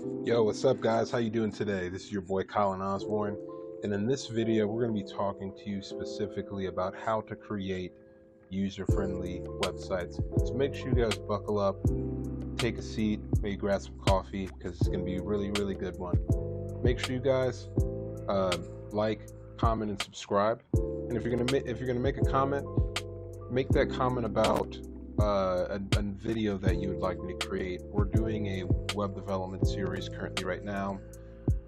Yo, what's up guys? How you doing today? This is your boy Colin Osborne, and in this video we're going to be talking to you specifically about how to create user-friendly websites. So make sure you guys buckle up, take a seat, maybe grab some coffee because it's going to be a really good one. Make sure you guys like, comment, and subscribe. And if you're gonna make a comment, make that comment about a video that you would like me to create. We're doing a web development series currently right now.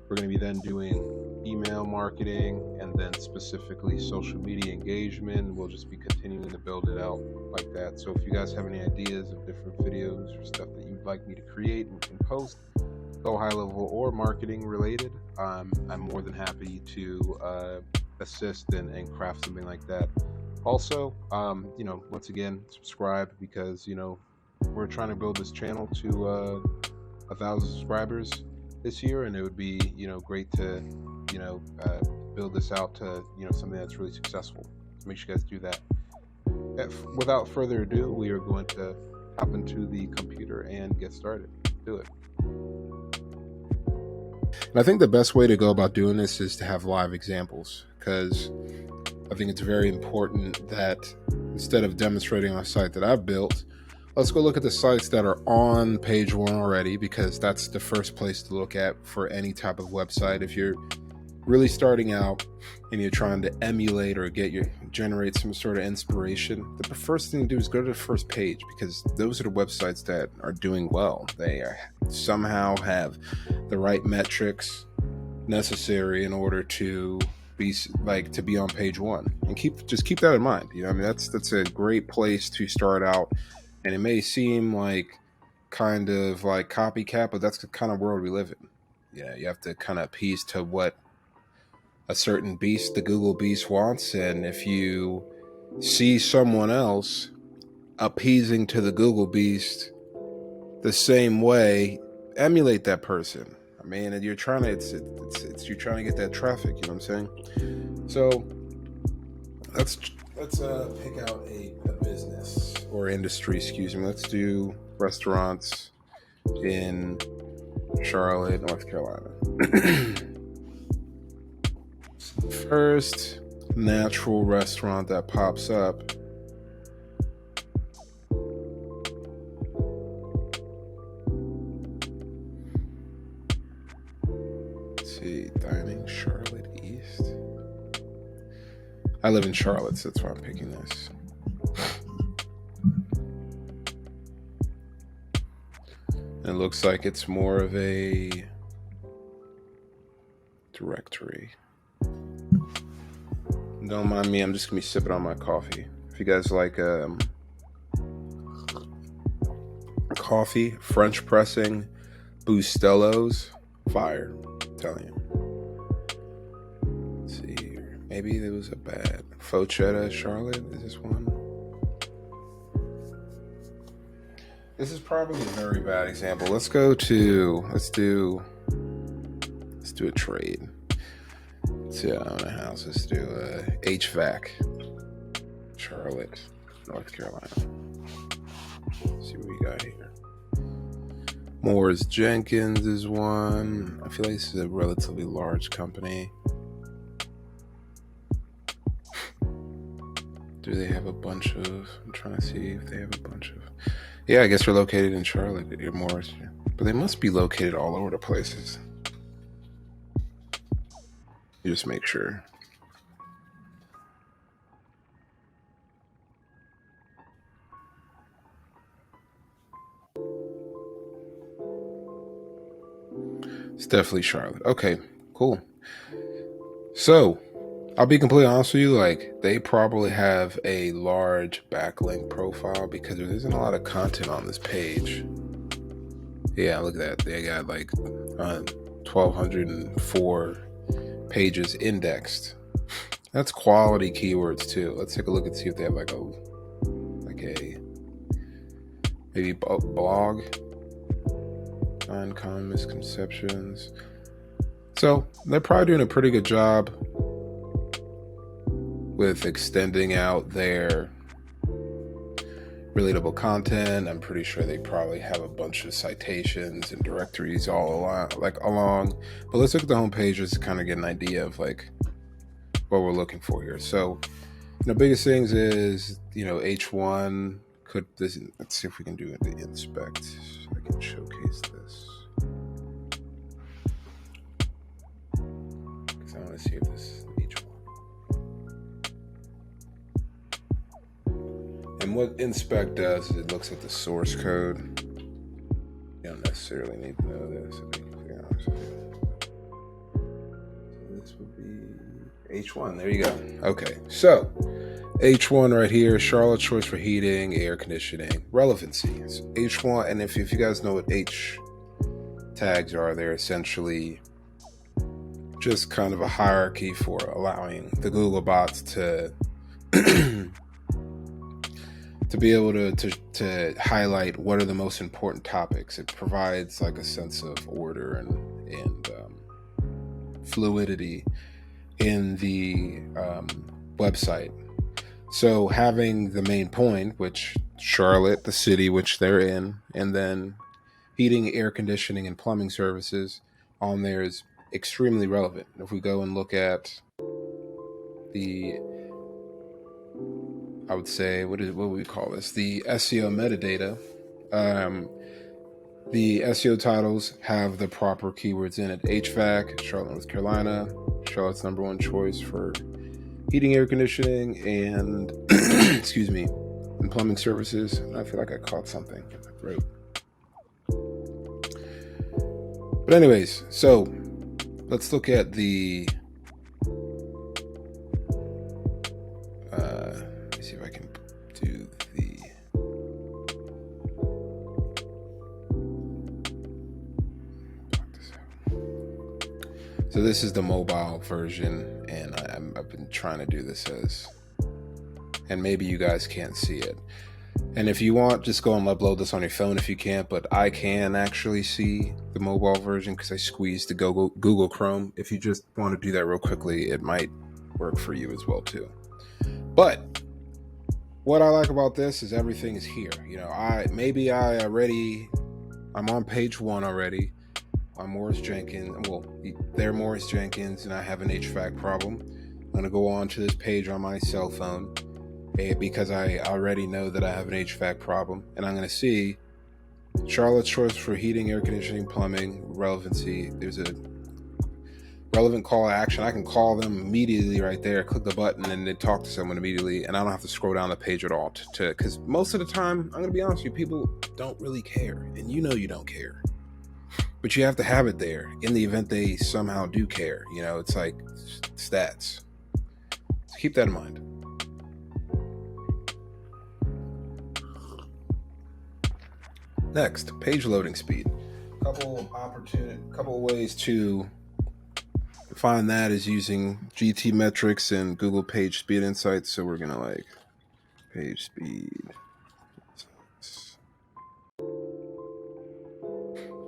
We're going to be then doing email marketing and then specifically social media engagement. We'll just be continuing to build it out like that. So if you guys have any ideas of different videos or stuff that you'd like me to create and can post, go high level or marketing related, I'm more than happy to assist and craft something like that. Also, once again, subscribe because, we're trying to build this channel to 1,000 subscribers this year, and it would be, great to, build this out to, something that's really successful. So make sure you guys do that. Without further ado, we are going to hop into the computer and get started. Do it. And I think the best way to go about doing this is to have live examples, because I think it's very important that instead of demonstrating on a site that I've built, let's go look at the sites that are on page one already, because that's the first place to look at for any type of website. If you're really starting out and you're trying to emulate or generate some sort of inspiration, the first thing to do is go to the first page, because those are the websites that are doing well. They somehow have the right metrics necessary in order to be on page one, and keep that in mind. That's a great place to start out, and it may seem like kind of like copycat, but that's the kind of world we live in. You have to kind of appease to what a certain beast, the Google beast, wants, and if you see someone else appeasing to the Google beast the same way, emulate that person. And you're trying to you're trying to get that traffic. You know what I'm saying? So let's pick out a business or industry. Excuse me. Let's do restaurants in Charlotte, North Carolina. First natural restaurant that pops up. Dining Charlotte East. I live in Charlotte, so that's why I'm picking this. It looks like it's more of a directory. Don't mind me, I'm just gonna be sipping on my coffee. If you guys like coffee, French pressing, Bustellos, fire, I'm telling you. Let's see here. Maybe there was a bad Fochetta Charlotte. Is this one? This is probably a very bad example. Let's do a trade. Let's own a house. Let's do a HVAC. Charlotte, North Carolina. Let's see what we got here. Moore's Jenkins is one. I feel like this is a relatively large company. Do they have a bunch of... I'm trying to see if they have a bunch of... Yeah, I guess they're located in Charlotte. Moore's, but they must be located all over the places. You just make sure. It's definitely Charlotte. Okay, cool. So, I'll be completely honest with you, like, they probably have a large backlink profile because there isn't a lot of content on this page. Yeah, look at that. They got like 1,204 pages indexed. That's quality keywords too. Let's take a look and see if they have like a maybe blog. Uncommon misconceptions. So they're probably doing a pretty good job with extending out their relatable content. I'm pretty sure they probably have a bunch of citations and directories all along. But let's look at the homepage just to kind of get an idea of like what we're looking for here. So, biggest things is, H1 could this. Let's see if we can do the inspect. I can showcase this. Because I want to see if this is H1. And what inspect does is it looks at the source code. You don't necessarily need to know this. This would be H1. There you go. Okay, so H1 right here, Charlotte choice for heating, air conditioning, relevancy. So H1, and if you guys know what H tags are, they're essentially just kind of a hierarchy for allowing the Google bots to to be able to highlight what are the most important topics. It provides like a sense of order and fluidity in the website. So having the main point, which Charlotte, the city which they're in, and then heating, air conditioning, and plumbing services on there is extremely relevant. If we go and look at the, I would say, what would we call this? The SEO metadata. The SEO titles have the proper keywords in it. HVAC, Charlotte, North Carolina, Charlotte's #1 choice for heating, air conditioning, and excuse me, and plumbing services. And I feel like I caught something in my throat. But anyways, so let's look at the let me see if I can do the so this is the mobile version, and I've been trying to do this and maybe you guys can't see it. And if you want, just go and upload this on your phone if you can't, but I can actually see the mobile version because I squeezed the Google Chrome. If you just want to do that real quickly, it might work for you as well too. But what I like about this is everything is here. I'm on page 1 already. I'm Morris Jenkins. Well, they're Morris Jenkins, and I have an HVAC problem. I'm going to go on to this page on my cell phone because I already know that I have an HVAC problem. And I'm going to see Charlotte's choice for heating, air conditioning, plumbing, relevancy. There's a relevant call to action. I can call them immediately right there, click the button, and then talk to someone immediately. And I don't have to scroll down the page at all because most of the time, I'm going to be honest with you, people don't really care. And you don't care. But you have to have it there in the event they somehow do care. It's like stats. So keep that in mind. Next, page loading speed. Couple of ways to find that is using GT metrics and Google Page Speed Insights. So we're gonna page speed.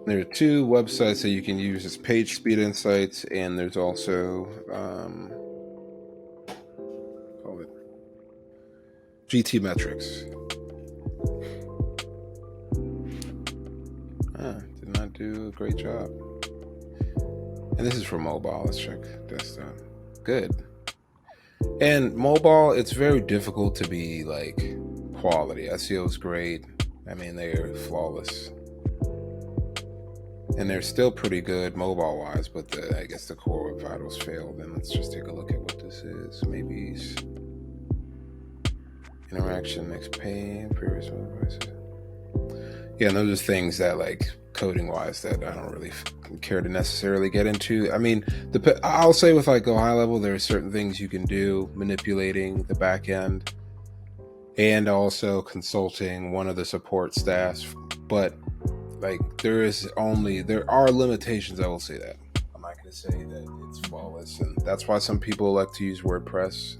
There are 2 websites that you can use. It's Page Speed Insights, and there's also call it GT Metrics. Did not do a great job. And this is for mobile. Let's check desktop. Good. And mobile, it's very difficult to be quality. SEO is great. I mean, they're flawless. And they're still pretty good mobile-wise, but I guess the core vitals failed. And let's just take a look at what this is. Maybe interaction, next page, previous devices. Yeah, and those are things that, coding-wise, that I don't really care to necessarily get into. I mean, I'll say with Go High Level, there are certain things you can do, manipulating the back end, and also consulting one of the support staffs, but there are limitations. I will say that. I'm not going to say that it's flawless, and that's why some people like to use WordPress,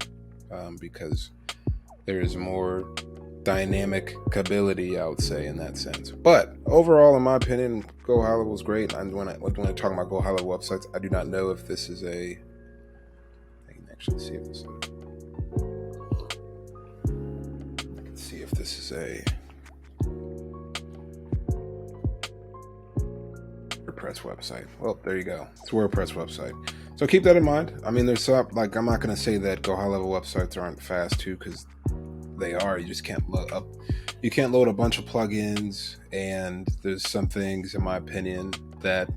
because there is more dynamic ability, I would say, in that sense. But overall, in my opinion, Go High Level is great. And when I talk about Go High Level websites, I do not know if this is I can actually see if this is. I can see if this is a WordPress website. Well, there you go. It's a WordPress website. So keep that in mind. I mean, there's some, like, I'm not going to say that Go High Level websites aren't fast too, because they are. You just can't load up. You can't load a bunch of plugins, and there's some things, in my opinion, that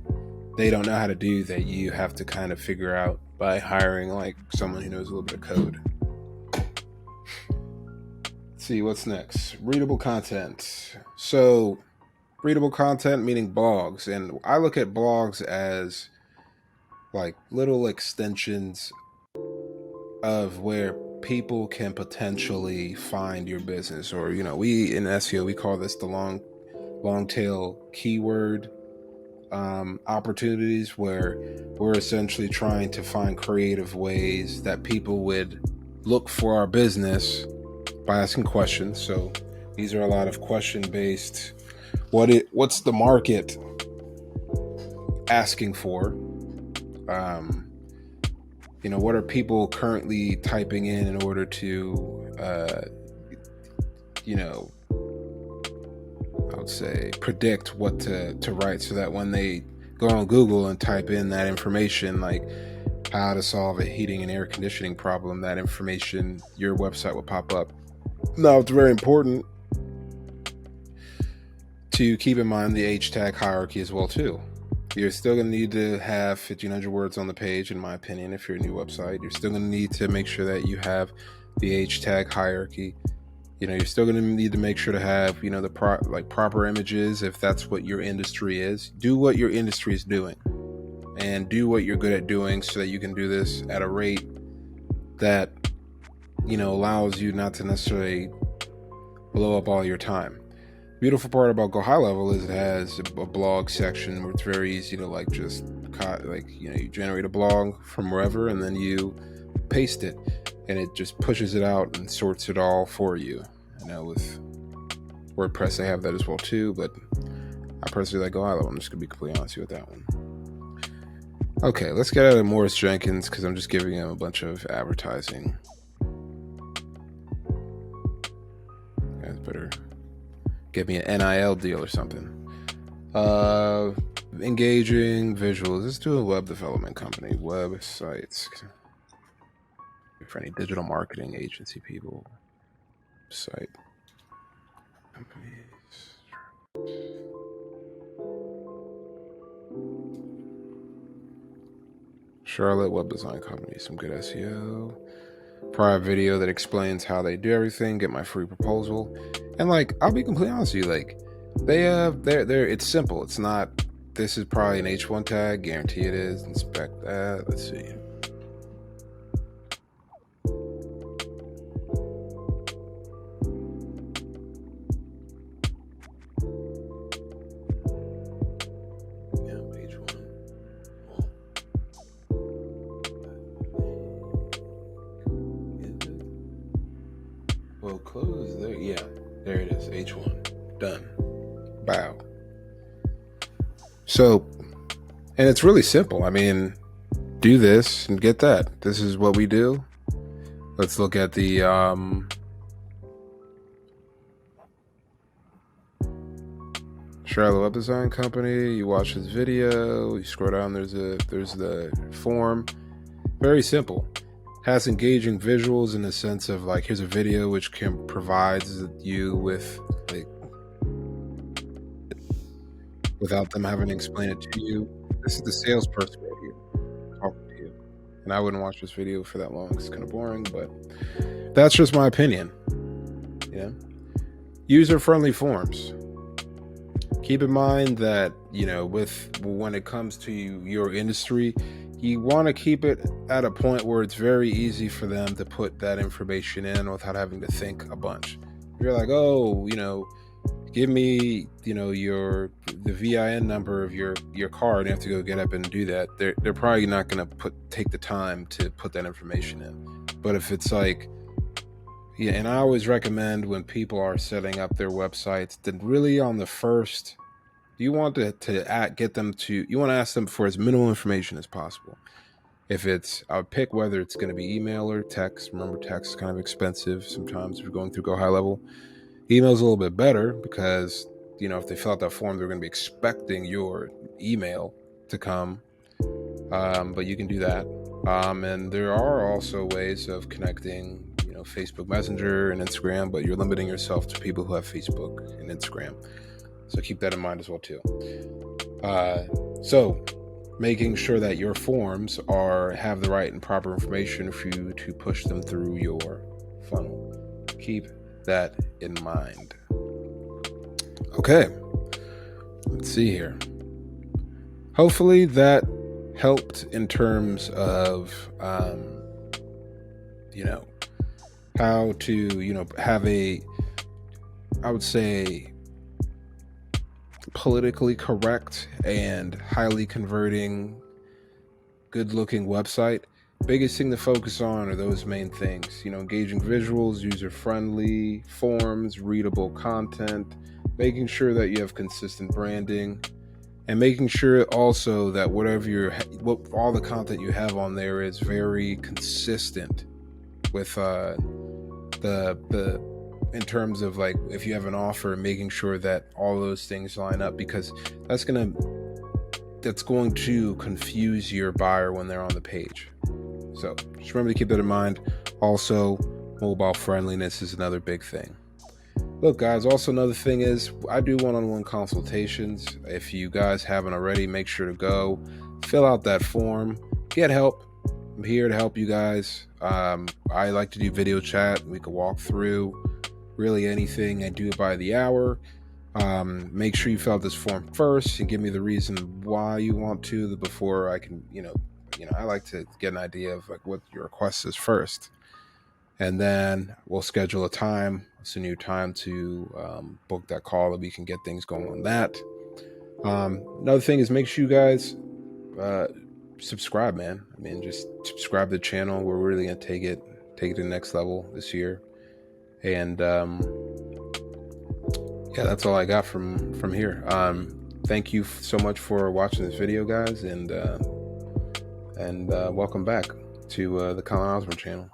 they don't know how to do that you have to kind of figure out by hiring like someone who knows a little bit of code. Let's see what's next. Readable content. So readable content meaning blogs, and I look at blogs as like little extensions of where people can potentially find your business, or we in SEO we call this the long tail keyword opportunities, where we're essentially trying to find creative ways that people would look for our business by asking questions. So these are a lot of question based. What's the market asking for? What are people currently typing in order to I would say predict what to write, so that when they go on Google and type in that information, like how to solve a heating and air conditioning problem, that information, your website will pop up. Now, it's very important to keep in mind the H tag hierarchy as well too. You're still going to need to have 1,500 words on the page, in my opinion. If you're a new website, you're still going to need to make sure that you have the H tag hierarchy. You're still going to need to make sure to have, the proper images, if that's what your industry is. Do what your industry is doing, and do what you're good at doing, so that you can do this at a rate that, allows you not to necessarily blow up all your time. Beautiful part about Go High Level is it has a blog section where it's very easy to you generate a blog from wherever, and then you paste it, and it just pushes it out and sorts it all for you. With WordPress they have that as well too, but I personally like Go High Level. I'm just gonna be completely honest with that one. Okay, let's get out of Morris Jenkins, because I'm just giving him a bunch of advertising. You guys better get me an NIL deal or something. Engaging visuals. Let's do a web development company. Websites. For any digital marketing agency people. Site. Companies. Charlotte Web Design Company. Some good SEO. Prior video that explains how they do everything. Get my free proposal. And I'll be completely honest with you, they're it's simple. It's not, this is probably an H1 tag, guarantee it is. Inspect that. Let's see. Well, close there. Yeah, there it is. H1. Done. Bow. So, and it's really simple. I mean, do this and get that. This is what we do. Let's look at the Charlotte Web Design Company. You watch this video, you scroll down, there's the form. Very simple. Has engaging visuals in the sense of here's a video which can provides you with without them having to explain it to you. This is the salesperson right here talking to you. And I wouldn't watch this video for that long. It's kind of boring, but that's just my opinion. Yeah. User-friendly forms. Keep in mind that, when it comes to your industry, you want to keep it at a point where it's very easy for them to put that information in without having to think a bunch. If you're like, oh, give me, the VIN number of your car, and you have to go get up and do that. They're probably not going to take the time to put that information in. But if it's and I always recommend when people are setting up their websites that really on the first, you want to get them to, you want to ask them for as minimal information as possible. If it's, I would pick whether it's going to be email or text. Remember, text is kind of expensive sometimes if you're going through Go High Level. Email's a little bit better because, if they fill out that form, they're going to be expecting your email to come. But you can do that. And there are also ways of connecting, Facebook Messenger and Instagram, but you're limiting yourself to people who have Facebook and Instagram. So keep that in mind as well too. So making sure that your forms have the right and proper information for you to push them through your funnel. Keep that in mind. Okay, let's see here. Hopefully that helped in terms of, how to, have I would say, politically correct and highly converting, good-looking website. Biggest thing to focus on are those main things. Engaging visuals, user-friendly forms, readable content, making sure that you have consistent branding, and making sure also that all the content you have on there is very consistent with the in terms of, like, if you have an offer, making sure that all those things line up, because that's going to confuse your buyer when they're on the page. So just remember to keep that in mind. Also, mobile friendliness is another big thing. Look, guys, also another thing is I do one-on-one consultations. If you guys haven't already, make sure to go fill out that form, get help. I'm here to help you guys. I like to do video chat. We can walk through really anything. I do it by the hour. Make sure you fill out this form first and give me the reason why you want to before I can, I like to get an idea of, like, what your request is first. And then we'll schedule a time. It's a new time to book that call, that we can get things going on that. Another thing is, make sure you guys subscribe, man. Just subscribe to the channel. We're really gonna take it to the next level this year. And yeah, that's all I got from here. Thank you so much for watching this video, guys, and welcome back to the Colin Osborne channel.